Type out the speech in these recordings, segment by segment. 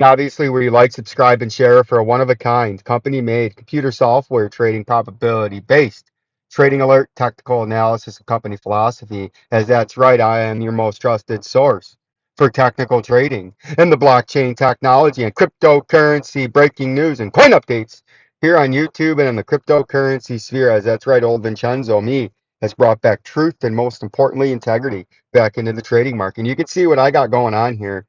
Obviously, we like, subscribe, and share for a one-of-a-kind, company-made computer software trading probability-based trading alert technical analysis of company philosophy. As that's right, I am your most trusted source for technical trading and the blockchain technology and cryptocurrency breaking news and coin updates here on YouTube and in the cryptocurrency sphere. As that's right, old Vincenzo, me, has brought back truth and most importantly, integrity back into the trading market. And you can see what I got going on here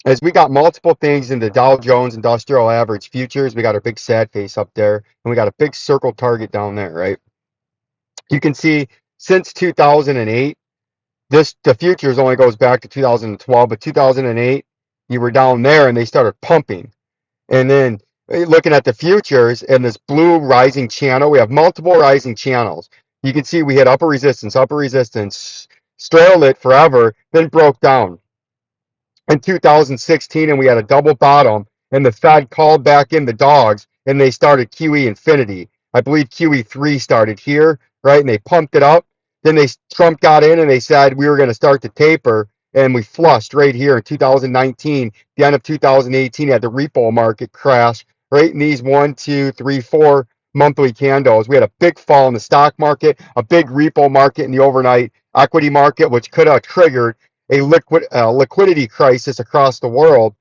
as we got multiple things in the Dow Jones Industrial Average futures. We got our big sad face up there, and we got a big circle target down there, right? You can see since 2008, the futures only goes back to 2012, but 2008, you were down there, and they started pumping. And then looking at the futures and this blue rising channel, we have multiple rising channels. You can see we hit upper resistance, strailed it forever, then broke down in 2016, and we had a double bottom, and the Fed called back in the dogs, and they started QE infinity. I believe QE3 started here, right? And they pumped it up. Then Trump got in, and they said we were going to start to taper, and we flushed right here in 2019. The end of 2018 had the repo market crash right in these 1, 2, 3, 4 monthly candles. We had a big fall in the stock market, a big repo market in the overnight equity market, which could have triggered a liquidity crisis across the world.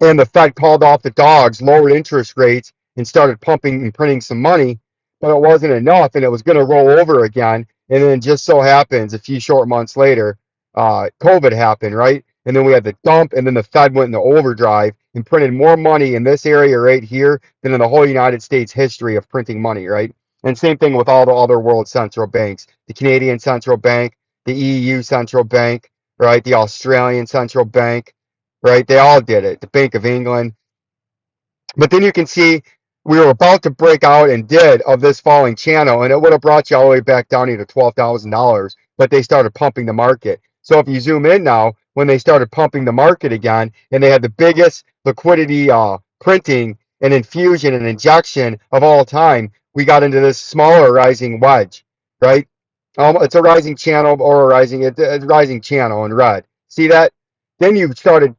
And the Fed called off the dogs, lowered interest rates, and started pumping and printing some money, but it wasn't enough, and it was going to roll over again. And then just so happens, a few short months later, COVID happened, right? And then we had the dump, and then the Fed went into overdrive and printed more money in this area right here than in the whole United States history of printing money, right? And same thing with all the other world central banks, the Canadian Central Bank, the EU Central Bank, right? The Australian Central Bank, right? They all did it. The Bank of England. But then you can see we were about to break out and did of this falling channel, and it would have brought you all the way back down to $12,000, but they started pumping the market. So if you zoom in now, when they started pumping the market again, and they had the biggest liquidity printing and infusion and injection of all time, we got into this smaller rising wedge, right? It's a rising channel or a rising channel in red. See that? Then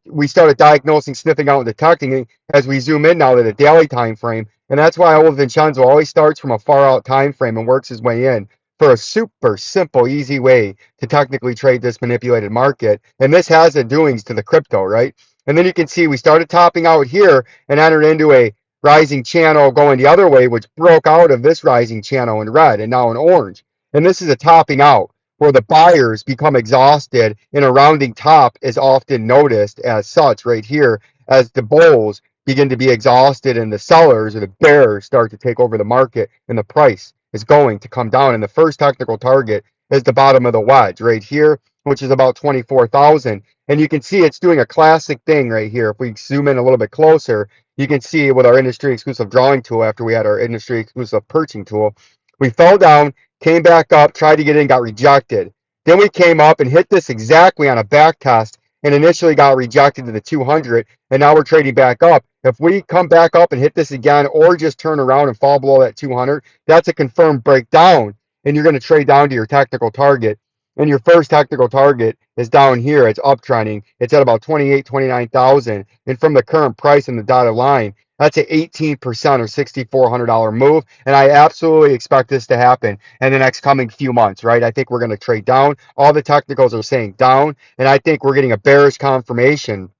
we started diagnosing, sniffing out, and detecting as we zoom in now to the daily time frame. And that's why old Vincenzo always starts from a far out time frame and works his way in for a super simple, easy way to technically trade this manipulated market. And this has the doings to the crypto, right? And then you can see we started topping out here and entered into a rising channel going the other way, which broke out of this rising channel in red and now in orange. And this is a topping out where the buyers become exhausted, and a rounding top is often noticed as such right here as the bulls begin to be exhausted and the sellers or the bears start to take over the market, and the price is going to come down. And the first technical target is the bottom of the wedge right here, which is about 24,000. And you can see it's doing a classic thing right here. If we zoom in a little bit closer, you can see with our industry exclusive drawing tool, after we had our industry exclusive perching tool, we fell down, came back up, tried to get in, got rejected. Then we came up and hit this exactly on a back test and initially got rejected to the 200, and now we're trading back up. If we come back up and hit this again or just turn around and fall below that 200, that's a confirmed breakdown, and you're going to trade down to your technical target. And your first technical target is down here. It's uptrending. It's at about 29,000. And from the current price in the dotted line, that's an 18% or $6,400 move. And I absolutely expect this to happen in the next coming few months, right? I think we're going to trade down. All the technicals are saying down. And I think we're getting a bearish confirmation.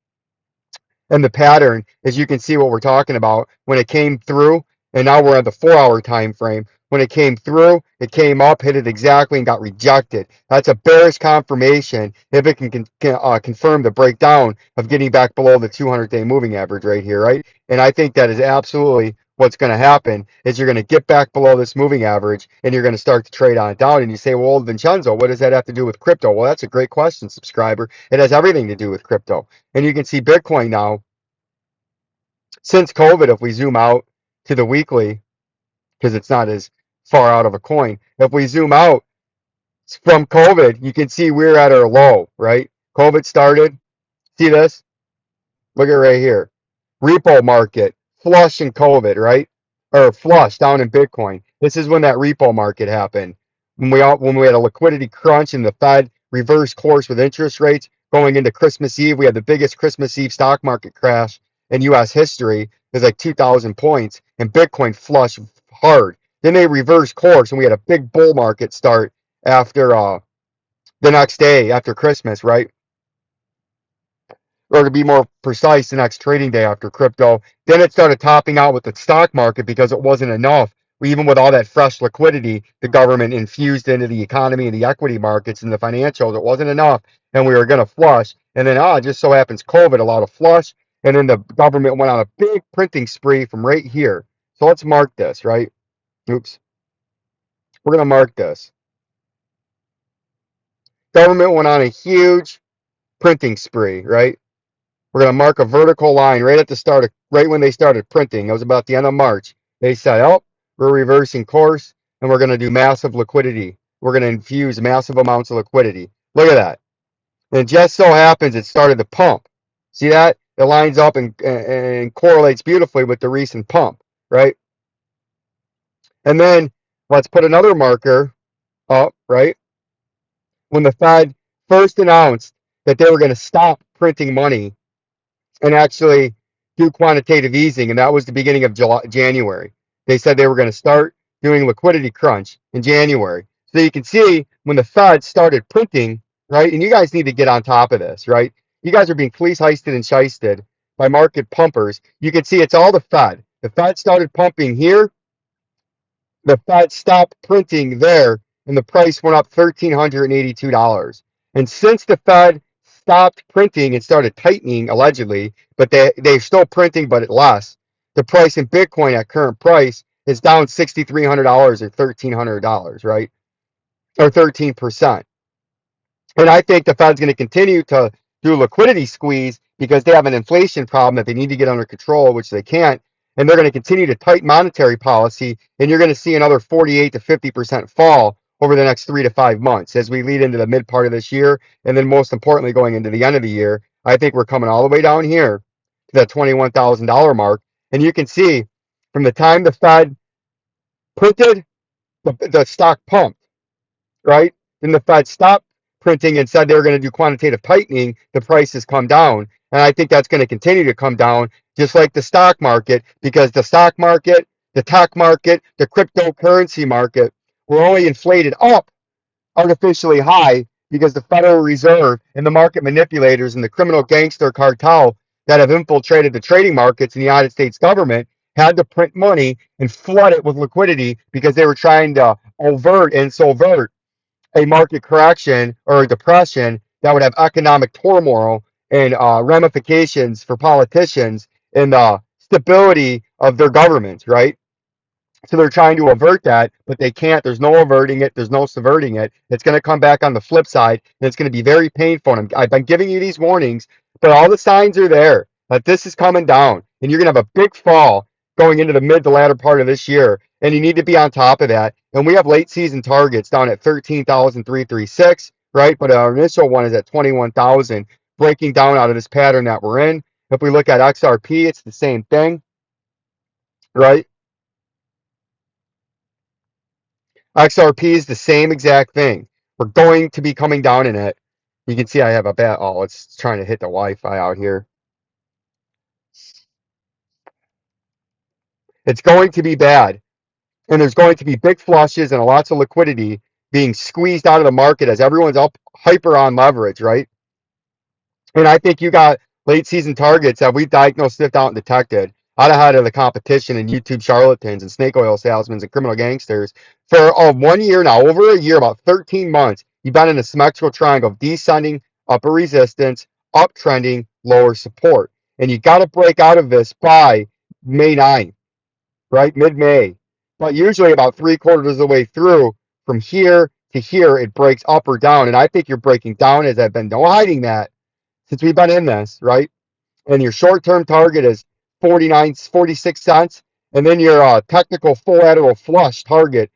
And the pattern, as you can see what we're talking about, when it came through, and now we're at the 4-hour time frame. When it came through, it came up, hit it exactly, and got rejected. That's a bearish confirmation if it can confirm the breakdown of getting back below the 200-day moving average right here, right? And I think that is absolutely what's going to happen, is you're going to get back below this moving average, and you're going to start to trade on it down. And you say, well, Vincenzo, what does that have to do with crypto? Well, that's a great question, subscriber. It has everything to do with crypto. And you can see Bitcoin now, since COVID, if we zoom out to the weekly, because it's not as far out of a coin. If we zoom out from COVID, you can see we're at our low, right? COVID started. See this? Look at right here. Repo market, flush in COVID, right? Or flush down in Bitcoin. This is when that repo market happened. When we had a liquidity crunch and the Fed reversed course with interest rates, going into Christmas Eve. We had the biggest Christmas Eve stock market crash in U.S. history. It was like 2,000 points, and Bitcoin flushed hard. Then they reversed course, and we had a big bull market start after the next day after Christmas, right? Or to be more precise, the next trading day after crypto. Then it started topping out with the stock market because it wasn't enough. Even with all that fresh liquidity the government infused into the economy and the equity markets and the financials, it wasn't enough, and we were going to flush. And then, it just so happens COVID allowed a flush, and then the government went on a big printing spree from right here. So let's mark this, right? Oops. We're going to mark this. Government went on a huge printing spree, right? We're going to mark a vertical line right at the start of, right when they started printing. It was about the end of March. They said, oh, we're reversing course and we're going to do massive liquidity. We're going to infuse massive amounts of liquidity. Look at that. And it just so happens it started to pump. See that? It lines up and correlates beautifully with the recent pump, right? And then let's put another marker up, right? When the Fed first announced that they were going to stop printing money and actually do quantitative easing, and that was the beginning of January. They said they were going to start doing liquidity crunch in January. So you can see when the Fed started printing, right? And you guys need to get on top of this, right? You guys are being fleece heisted and shysted by market pumpers. You can see it's all the Fed. The Fed started pumping here. The Fed stopped printing there, and the price went up $1,382. And since the Fed stopped printing and started tightening, allegedly, but they're still printing, but at less, the price in Bitcoin at current price is down $6,300 or $1,300, right? Or 13%. And I think the Fed's going to continue to do liquidity squeeze because they have an inflation problem that they need to get under control, which they can't. And they're going to continue to tighten monetary policy. And you're going to see another 48 to 50% fall over the next 3 to 5 months as we lead into the mid part of this year. And then most importantly, going into the end of the year, I think we're coming all the way down here to that $21,000 mark. And you can see from the time the Fed printed, the stock pumped, right? Then the Fed stopped printing and said they were going to do quantitative tightening. The price has come down. And I think that's going to continue to come down, just like the stock market, because the stock market, the tech market, the cryptocurrency market were only inflated up artificially high because the Federal Reserve and the market manipulators and the criminal gangster cartel that have infiltrated the trading markets in the United States government had to print money and flood it with liquidity because they were trying to overt and subvert a market correction or a depression that would have economic turmoil and ramifications for politicians and the stability of their governments, right? So they're trying to avert that, but they can't. There's no averting it. There's no subverting it. It's going to come back on the flip side, and it's going to be very painful. And I've been giving you these warnings, but all the signs are there that this is coming down, and you're going to have a big fall going into the mid to latter part of this year, and you need to be on top of that. And we have late season targets down at 13,336, right? But our initial one is at 21,000, breaking down out of this pattern that we're in. If we look at XRP, it's the same thing, right? XRP is the same exact thing. We're going to be coming down in it. You can see I have a bad, oh, it's trying to hit the Wi-Fi out here. It's going to be bad. And there's going to be big flushes and lots of liquidity being squeezed out of the market as everyone's up hyper on leverage, right? And I think you got late season targets that we diagnosed, sniffed out, and detected out ahead of the competition and YouTube charlatans and snake oil salesmen and criminal gangsters for 1 year now, over a year, about 13 months. You've been in a symmetrical triangle of descending, upper resistance, uptrending, lower support. And you got to break out of this by May 9th, right? Mid-May. But usually about 3/4 of the way through, from here to here, it breaks up or down. And I think you're breaking down, as I've been no hiding that since we've been in this, right? And your short-term target is 46 cents, and then your technical full lateral flush target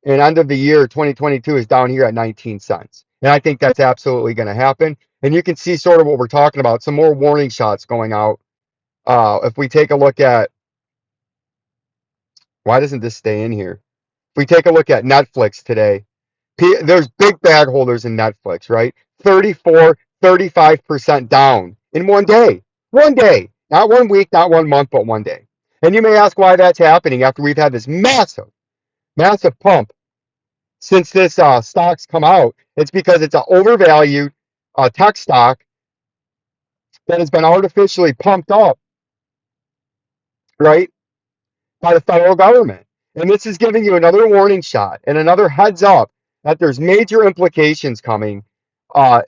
in end of the year 2022 is down here at 19 cents. And I think that's absolutely going to happen. And you can see sort of what we're talking about, some more warning shots going out. If we take a look at, why doesn't this stay in here? If we take a look at Netflix today, there's big bag holders in Netflix, right? 34 35% down in one day. One day. Not 1 week, not 1 month, but one day. And you may ask why that's happening after we've had this massive, massive pump since this stock's come out. It's because it's an overvalued tech stock that has been artificially pumped up, right, by the federal government. And this is giving you another warning shot and another heads up that there's major implications coming uh,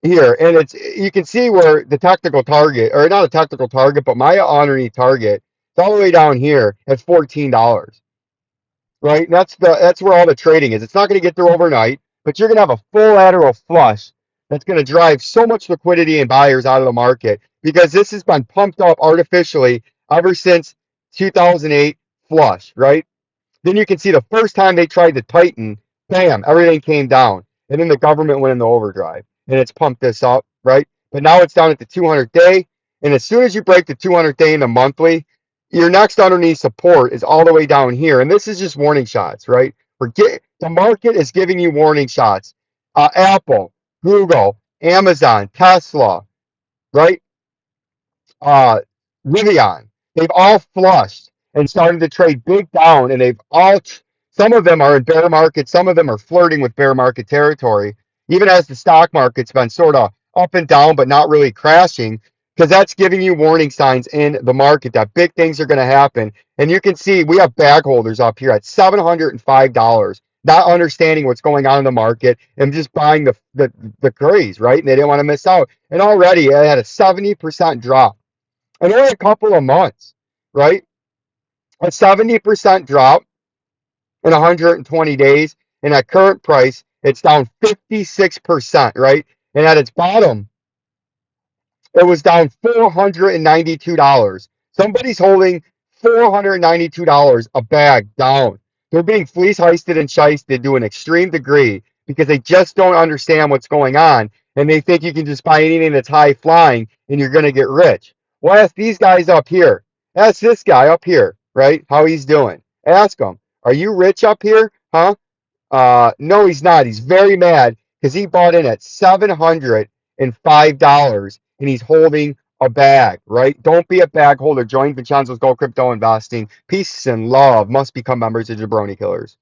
here. And it's, you can see where the technical target, or not a technical target, but my underneath target, it's all the way down here at $14. Right? And that's where all the trading is. It's not going to get there overnight, but you're going to have a full lateral flush that's going to drive so much liquidity and buyers out of the market because this has been pumped up artificially ever since 2008 flush, right? Then you can see the first time they tried to tighten, bam, everything came down. And then the government went into overdrive and it's pumped this up, right? But now it's down at the 200 day. And as soon as you break the 200 day in the monthly, your next underneath support is all the way down here. And this is just warning shots, right? The market is giving you warning shots. Apple, Google, Amazon, Tesla, right? uh, Rivian, they've all flushed and started to trade big down, and some of them are in bear market, some of them are flirting with bear market territory, even as the stock market's been sort of up and down, but not really crashing, because that's giving you warning signs in the market that big things are going to happen. And you can see we have bag holders up here at $705, not understanding what's going on in the market and just buying the craze, right? And they didn't want to miss out. And already it had a 70% drop in only a couple of months, right? A 70% drop in 120 days. And at current price, it's down 56%, right? And at its bottom, it was down $492. Somebody's holding $492 a bag down. They're being fleece heisted and shysted to an extreme degree because they just don't understand what's going on. And they think you can just buy anything that's high flying and you're going to get rich. Well, ask these guys up here. Ask this guy up here, right? How he's doing. Ask him, are you rich up here? Huh? No, he's not. He's very mad because he bought in at $705 and he's holding a bag, right? Don't be a bag holder. Join Vincenzo's Gold Crypto Investing. Peace and love. Must become members of Jabroni Killers.